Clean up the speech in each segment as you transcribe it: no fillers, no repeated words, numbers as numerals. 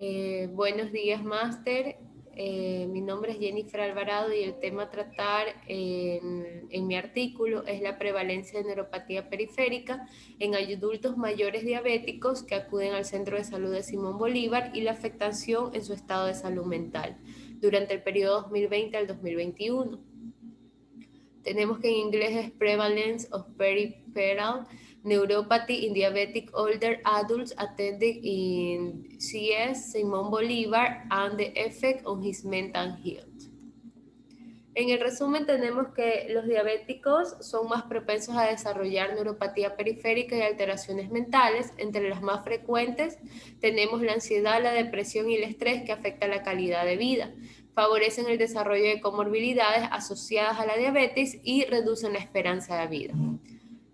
Buenos días, máster. Mi nombre es Jennifer Alvarado y el tema a tratar en mi artículo es la prevalencia de neuropatía periférica en adultos mayores diabéticos que acuden al Centro de Salud de Simón Bolívar y la afectación en su estado de salud mental durante el periodo 2020 al 2021. Tenemos que en inglés es Prevalence of Peripheral Neuropathy in Diabetic Older Adults Attending in CS Simón Bolívar and the Effect on His Mental Health. En el resumen tenemos que los diabéticos son más propensos a desarrollar neuropatía periférica y alteraciones mentales. Entre las más frecuentes tenemos la ansiedad, la depresión y el estrés que afectan la calidad de vida. Favorecen el desarrollo de comorbilidades asociadas a la diabetes y reducen la esperanza de vida.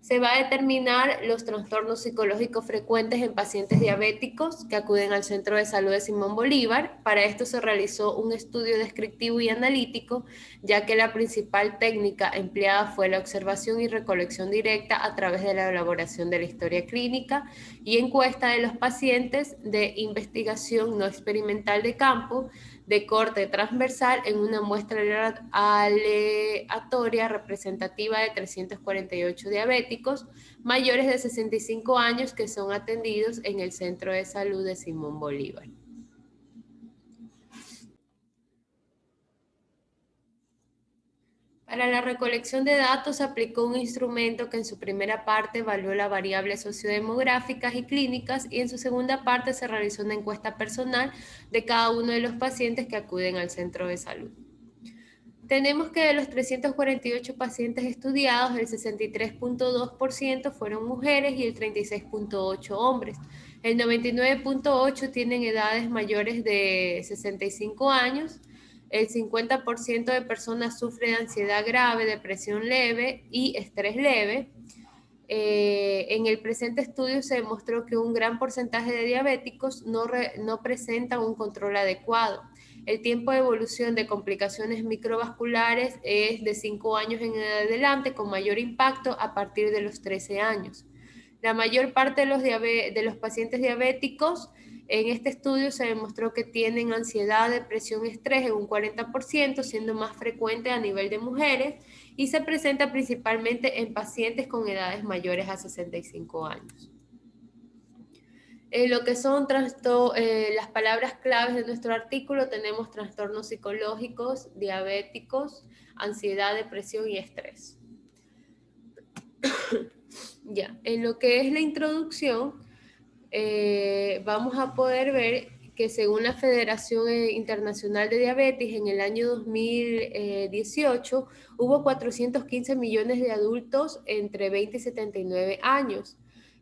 Se va a determinar los trastornos psicológicos frecuentes en pacientes diabéticos que acuden al Centro de Salud de Simón Bolívar. Para esto se realizó un estudio descriptivo y analítico, ya que la principal técnica empleada fue la observación y recolección directa a través de la elaboración de la historia clínica y encuesta de los pacientes de investigación no experimental de campo de corte transversal en una muestra aleatoria representativa de 348 diabéticos mayores de 65 años que son atendidos en el Centro de Salud de Simón Bolívar. Para la recolección de datos se aplicó un instrumento que en su primera parte evaluó las variables sociodemográficas y clínicas y en su segunda parte se realizó una encuesta personal de cada uno de los pacientes que acuden al centro de salud. Tenemos que de los 348 pacientes estudiados, el 63.2% fueron mujeres y el 36.8% hombres. El 99.8% tienen edades mayores de 65 años. El 50% de personas sufre de ansiedad grave, depresión leve y estrés leve. En el presente estudio se demostró que un gran porcentaje de diabéticos no presenta un control adecuado. El tiempo de evolución de complicaciones microvasculares es de 5 años en adelante, con mayor impacto a partir de los 13 años. La mayor parte de los pacientes diabéticos en este estudio se demostró que tienen ansiedad, depresión, estrés en un 40%, siendo más frecuente a nivel de mujeres, y se presenta principalmente en pacientes con edades mayores a 65 años. Lo que son las palabras claves de nuestro artículo, tenemos trastornos psicológicos, diabéticos, ansiedad, depresión y estrés. Ya, en lo que es la introducción, vamos a poder ver que según la Federación Internacional de Diabetes, en el año 2018 hubo 415 millones de adultos entre 20 y 79 años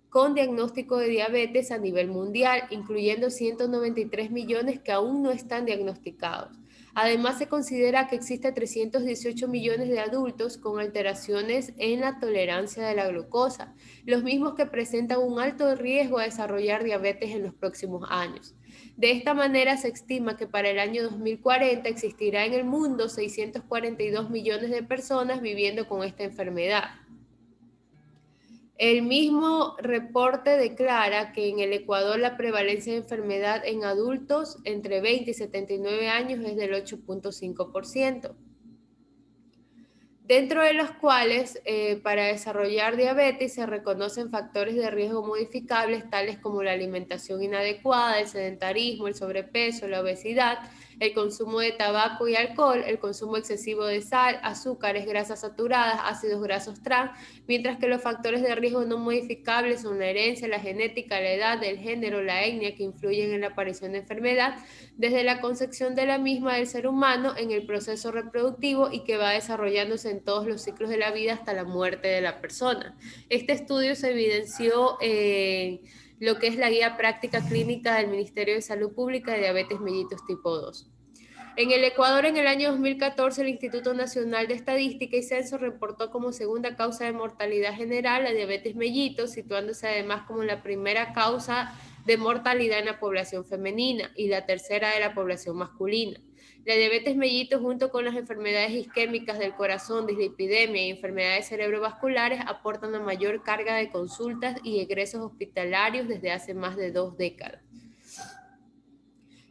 con diagnóstico de diabetes a nivel mundial, incluyendo 193 millones que aún no están diagnosticados. Además, se considera que existe 318 millones de adultos con alteraciones en la tolerancia de la glucosa, los mismos que presentan un alto riesgo a desarrollar diabetes en los próximos años. De esta manera, se estima que para el año 2040 existirá en el mundo 642 millones de personas viviendo con esta enfermedad. El mismo reporte declara que en el Ecuador la prevalencia de enfermedad en adultos entre 20 y 79 años es del 8.5%, dentro de los cuales para desarrollar diabetes se reconocen factores de riesgo modificables tales como la alimentación inadecuada, el sedentarismo, el sobrepeso, la obesidad, el consumo de tabaco y alcohol, el consumo excesivo de sal, azúcares, grasas saturadas, ácidos grasos trans, mientras que los factores de riesgo no modificables son la herencia, la genética, la edad, el género, la etnia, que influyen en la aparición de enfermedad desde la concepción de la misma del ser humano en el proceso reproductivo y que va desarrollándose en todos los ciclos de la vida hasta la muerte de la persona. Este estudio se evidenció en lo que es la guía práctica clínica del Ministerio de Salud Pública de diabetes mellitus tipo 2. En el Ecuador, en el año 2014, el Instituto Nacional de Estadística y Censo reportó como segunda causa de mortalidad general la diabetes mellitus, situándose además como la primera causa de mortalidad en la población femenina y la tercera de la población masculina. La diabetes mellitus, junto con las enfermedades isquémicas del corazón, dislipidemia y enfermedades cerebrovasculares, aportan una mayor carga de consultas y egresos hospitalarios desde hace más de 2 décadas.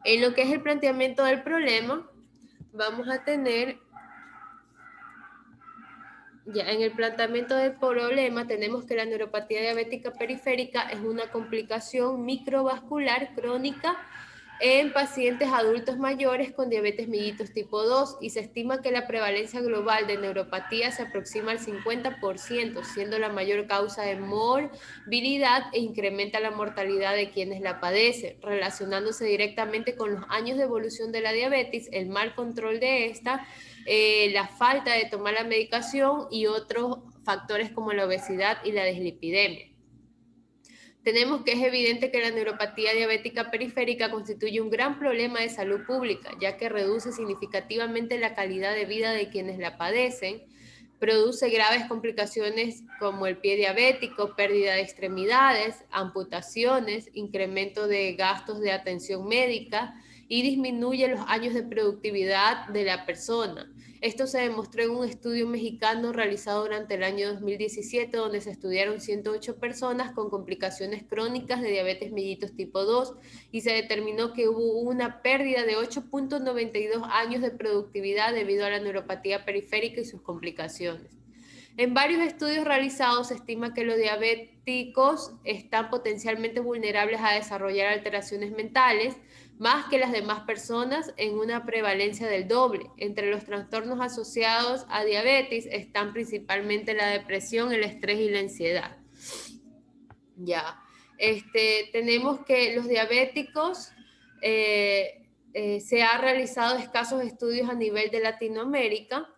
En lo que es el planteamiento del problema, vamos a tener, ya en el planteamiento del problema tenemos que la neuropatía diabética periférica es una complicación microvascular crónica en pacientes adultos mayores con diabetes mellitus tipo 2 y se estima que la prevalencia global de neuropatía se aproxima al 50%, siendo la mayor causa de morbilidad e incrementa la mortalidad de quienes la padecen, relacionándose directamente con los años de evolución de la diabetes, el mal control de esta, la falta de tomar la medicación y otros factores como la obesidad y la dislipidemia. Tenemos que es evidente que la neuropatía diabética periférica constituye un gran problema de salud pública, ya que reduce significativamente la calidad de vida de quienes la padecen, produce graves complicaciones como el pie diabético, pérdida de extremidades, amputaciones, incremento de gastos de atención médica y disminuye los años de productividad de la persona. Esto se demostró en un estudio mexicano realizado durante el año 2017, donde se estudiaron 108 personas con complicaciones crónicas de diabetes mellitus tipo 2 y se determinó que hubo una pérdida de 8.92 años de productividad debido a la neuropatía periférica y sus complicaciones. En varios estudios realizados se estima que los diabéticos están potencialmente vulnerables a desarrollar alteraciones mentales, más que las demás personas, en una prevalencia del doble. Entre los trastornos asociados a diabetes están principalmente la depresión, el estrés y la ansiedad. Ya, tenemos que los diabéticos, se han realizado escasos estudios a nivel de Latinoamérica,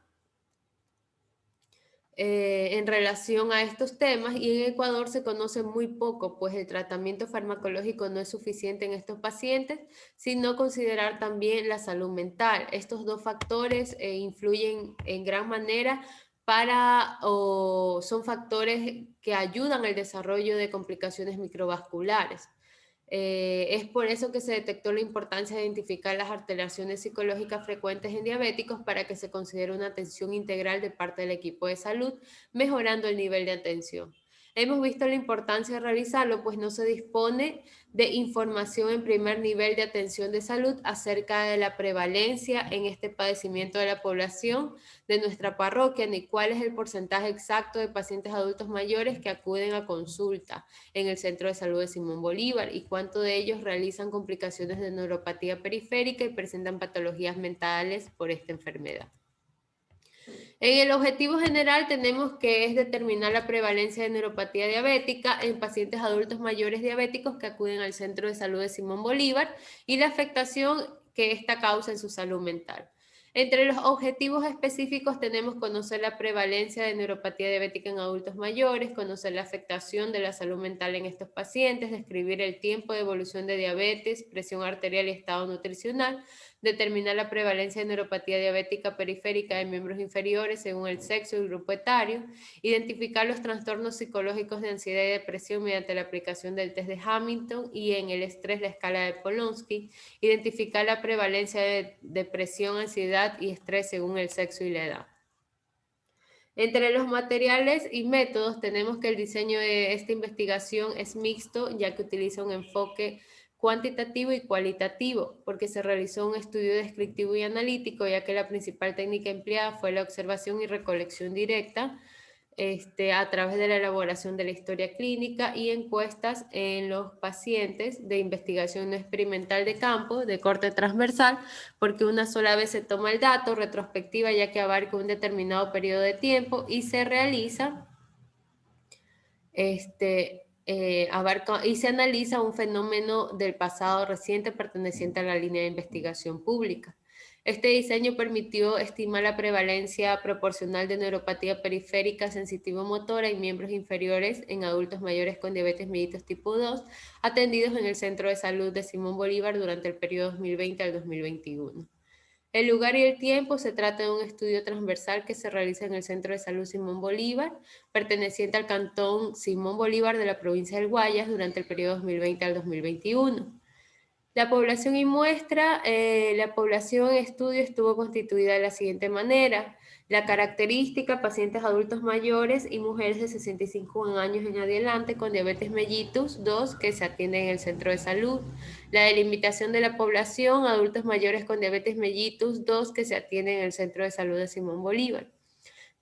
en relación a estos temas, y en Ecuador se conoce muy poco, pues el tratamiento farmacológico no es suficiente en estos pacientes, sino considerar también la salud mental. Estos dos factores influyen en gran manera o son factores que ayudan al desarrollo de complicaciones microvasculares. Es por eso que se detectó la importancia de identificar las alteraciones psicológicas frecuentes en diabéticos para que se considere una atención integral de parte del equipo de salud, mejorando el nivel de atención. Hemos visto la importancia de realizarlo, pues no se dispone de información en primer nivel de atención de salud acerca de la prevalencia en este padecimiento de la población de nuestra parroquia, ni cuál es el porcentaje exacto de pacientes adultos mayores que acuden a consulta en el Centro de Salud de Simón Bolívar y cuánto de ellos realizan complicaciones de neuropatía periférica y presentan patologías mentales por esta enfermedad. En el objetivo general tenemos que es determinar la prevalencia de neuropatía diabética en pacientes adultos mayores diabéticos que acuden al Centro de Salud de Simón Bolívar y la afectación que esta causa en su salud mental. Entre los objetivos específicos tenemos conocer la prevalencia de neuropatía diabética en adultos mayores, conocer la afectación de la salud mental en estos pacientes, describir el tiempo de evolución de diabetes, presión arterial y estado nutricional, determinar la prevalencia de neuropatía diabética periférica en miembros inferiores según el sexo y el grupo etario, identificar los trastornos psicológicos de ansiedad y depresión mediante la aplicación del test de Hamilton y en el estrés la escala de Polonsky, identificar la prevalencia de depresión, ansiedad y estrés según el sexo y la edad. Entre los materiales y métodos tenemos que el diseño de esta investigación es mixto, ya que utiliza un enfoque cuantitativo y cualitativo, porque se realizó un estudio descriptivo y analítico, ya que la principal técnica empleada fue la observación y recolección directa, a través de la elaboración de la historia clínica y encuestas en los pacientes de investigación no experimental de campo, de corte transversal, porque una sola vez se toma el dato, retrospectiva ya que abarca un determinado periodo de tiempo y se realiza, y se analiza un fenómeno del pasado reciente perteneciente a la línea de investigación pública. Este diseño permitió estimar la prevalencia proporcional de neuropatía periférica sensitivo-motora en miembros inferiores en adultos mayores con diabetes mellitus tipo 2, atendidos en el Centro de Salud de Simón Bolívar durante el periodo 2020 al 2021. El lugar y el tiempo se trata de un estudio transversal que se realiza en el Centro de Salud Simón Bolívar, perteneciente al cantón Simón Bolívar de la provincia del Guayas durante el periodo 2020 al 2021. La población y muestra, la población en estudio estuvo constituida de la siguiente manera. La característica, pacientes adultos mayores y mujeres de 65 años en adelante con diabetes mellitus 2 que se atienden en el centro de salud. La delimitación de la población, adultos mayores con diabetes mellitus 2 que se atienden en el centro de salud de Simón Bolívar.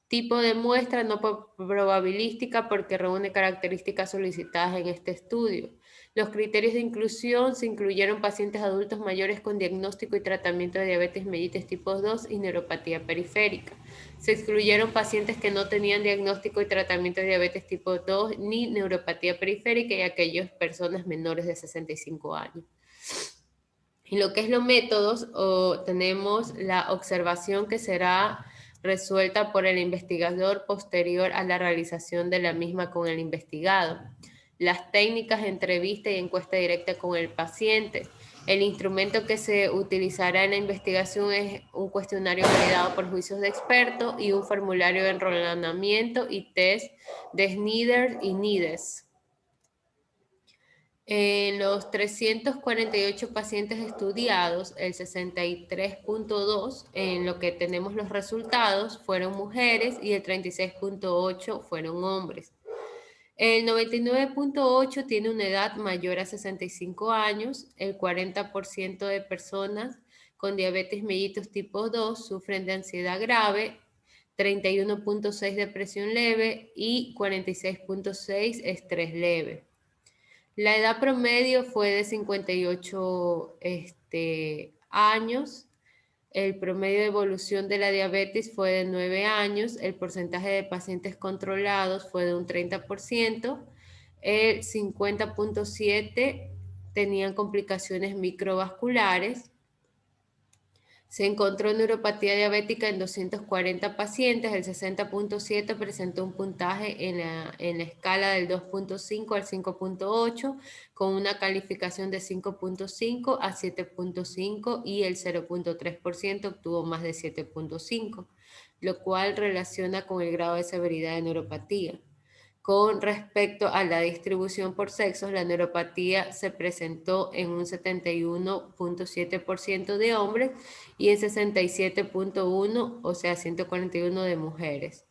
Tipo de muestra no probabilística porque reúne características solicitadas en este estudio. Los criterios de inclusión se incluyeron pacientes adultos mayores con diagnóstico y tratamiento de diabetes mellitus tipo 2 y neuropatía periférica. Se excluyeron pacientes que no tenían diagnóstico y tratamiento de diabetes tipo 2 ni neuropatía periférica y aquellas personas menores de 65 años. En lo que es los métodos, tenemos la observación que será resuelta por el investigador posterior a la realización de la misma con el investigado. Las técnicas, entrevista y encuesta directa con el paciente. El instrumento que se utilizará en la investigación es un cuestionario validado por juicios de expertos y un formulario de enrolamiento y test de Snyder y Nides. En los 348 pacientes estudiados, el 63.2 en lo que tenemos los resultados fueron mujeres y el 36.8 fueron hombres. El 99.8 tiene una edad mayor a 65 años, el 40% de personas con diabetes mellitus tipo 2 sufren de ansiedad grave, 31.6 depresión leve y 46.6 estrés leve. La edad promedio fue de 58 años. El promedio de evolución de la diabetes fue de 9 años. El porcentaje de pacientes controlados fue de un 30%. El 50.7 tenían complicaciones microvasculares. Se encontró neuropatía diabética en 240 pacientes, el 60.7 presentó un puntaje en la escala del 2.5 al 5.8, con una calificación de 5.5 a 7.5 y el 0.3% obtuvo más de 7.5, lo cual relaciona con el grado de severidad de neuropatía. Con respecto a la distribución por sexos, la neuropatía se presentó en un 71.7% de hombres y en 67.1%, o sea, 141 de mujeres.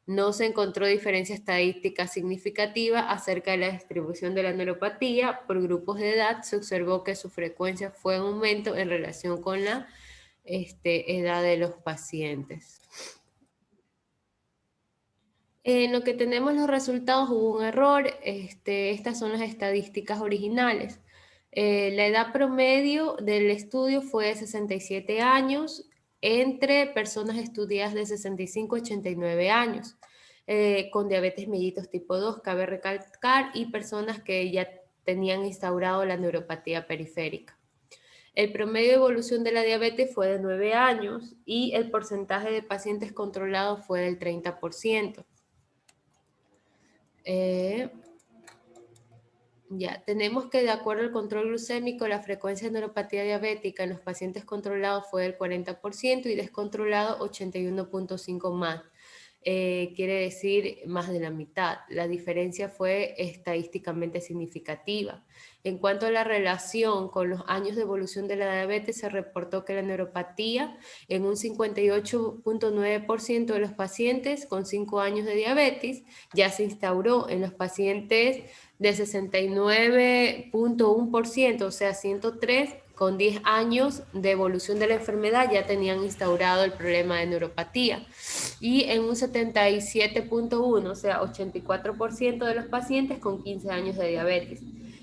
No se encontró diferencia estadística significativa acerca de la distribución de la neuropatía. Por grupos de edad se observó que su frecuencia fue en aumento en relación con la edad de los pacientes. En lo que tenemos los resultados hubo un error. Estas son las estadísticas originales. La edad promedio del estudio fue de 67 años entre personas estudiadas de 65 a 89 años, con diabetes mellitus tipo 2, cabe recalcar, y personas que ya tenían instaurado la neuropatía periférica. El promedio de evolución de la diabetes fue de 9 años y el porcentaje de pacientes controlados fue del 30%. Ya, tenemos que de acuerdo al control glucémico, la frecuencia de neuropatía diabética en los pacientes controlados fue del 40% y descontrolado 81.5 más. Quiere decir más de la mitad. La diferencia fue estadísticamente significativa. En cuanto a la relación con los años de evolución de la diabetes, se reportó que la neuropatía en un 58.9% de los pacientes con 5 años de diabetes ya se instauró en los pacientes de 69.1%, o sea, 103 con 10 años de evolución de la enfermedad ya tenían instaurado el problema de neuropatía. Y en un 77.1, o sea, 84% de los pacientes con 15 años de diabetes.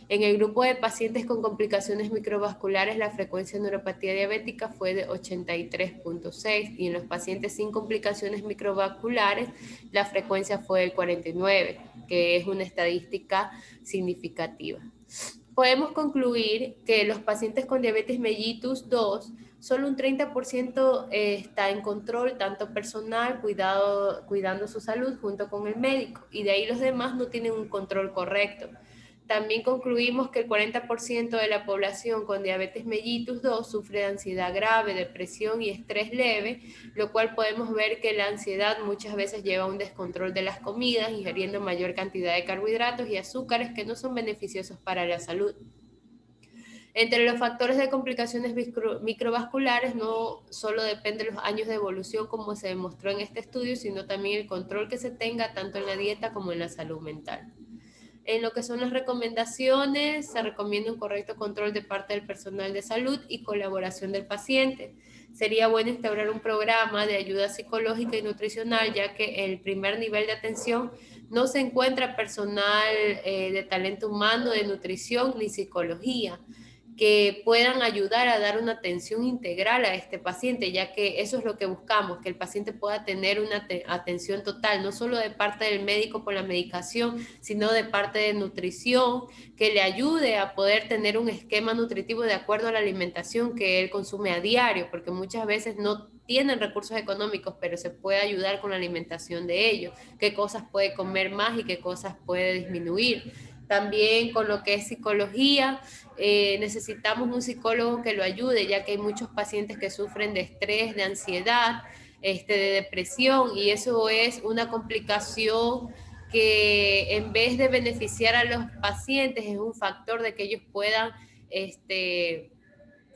En el grupo de pacientes con complicaciones microvasculares, la frecuencia de neuropatía diabética fue de 83.6 y en los pacientes sin complicaciones microvasculares, la frecuencia fue del 49, que es una estadística significativa. Podemos concluir que los pacientes con diabetes mellitus 2, solo un 30% está en control, tanto personal, cuidando su salud junto con el médico, y de ahí los demás no tienen un control correcto. También concluimos que el 40% de la población con diabetes mellitus 2 sufre de ansiedad grave, depresión y estrés leve, lo cual podemos ver que la ansiedad muchas veces lleva a un descontrol de las comidas, ingiriendo mayor cantidad de carbohidratos y azúcares que no son beneficiosos para la salud. Entre los factores de complicaciones microvasculares no solo depende de los años de evolución como se demostró en este estudio, sino también el control que se tenga tanto en la dieta como en la salud mental. En lo que son las recomendaciones, se recomienda un correcto control de parte del personal de salud y colaboración del paciente. Sería bueno instaurar un programa de ayuda psicológica y nutricional, ya que el primer nivel de atención no se encuentra personal de talento humano, de nutrición ni psicología, que puedan ayudar a dar una atención integral a este paciente, ya que eso es lo que buscamos, que el paciente pueda tener una atención total, no solo de parte del médico por la medicación, sino de parte de nutrición, que le ayude a poder tener un esquema nutritivo de acuerdo a la alimentación que él consume a diario, porque muchas veces no tienen recursos económicos, pero se puede ayudar con la alimentación de ellos, qué cosas puede comer más y qué cosas puede disminuir. También con lo que es psicología, necesitamos un psicólogo que lo ayude, ya que hay muchos pacientes que sufren de estrés, de ansiedad, de depresión, y eso es una complicación que en vez de beneficiar a los pacientes es un factor de que ellos puedan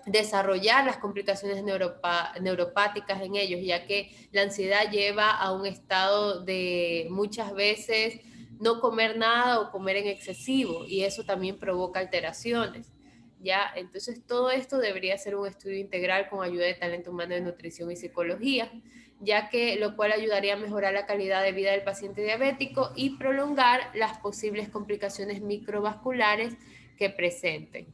desarrollar las complicaciones neuropáticas en ellos, ya que la ansiedad lleva a un estado de muchas veces no comer nada o comer en excesivo, y eso también provoca alteraciones. ¿Ya? Entonces todo esto debería ser un estudio integral con ayuda de talento humano de nutrición y psicología, ya que lo cual ayudaría a mejorar la calidad de vida del paciente diabético y prolongar las posibles complicaciones microvasculares que presenten.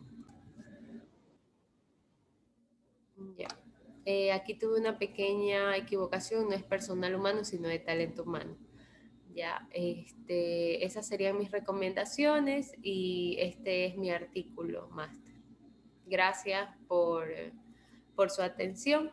Ya. Aquí tuve una pequeña equivocación, no es personal humano, sino de talento humano. Ya, esas serían mis recomendaciones y este es mi artículo máster. Gracias por su atención.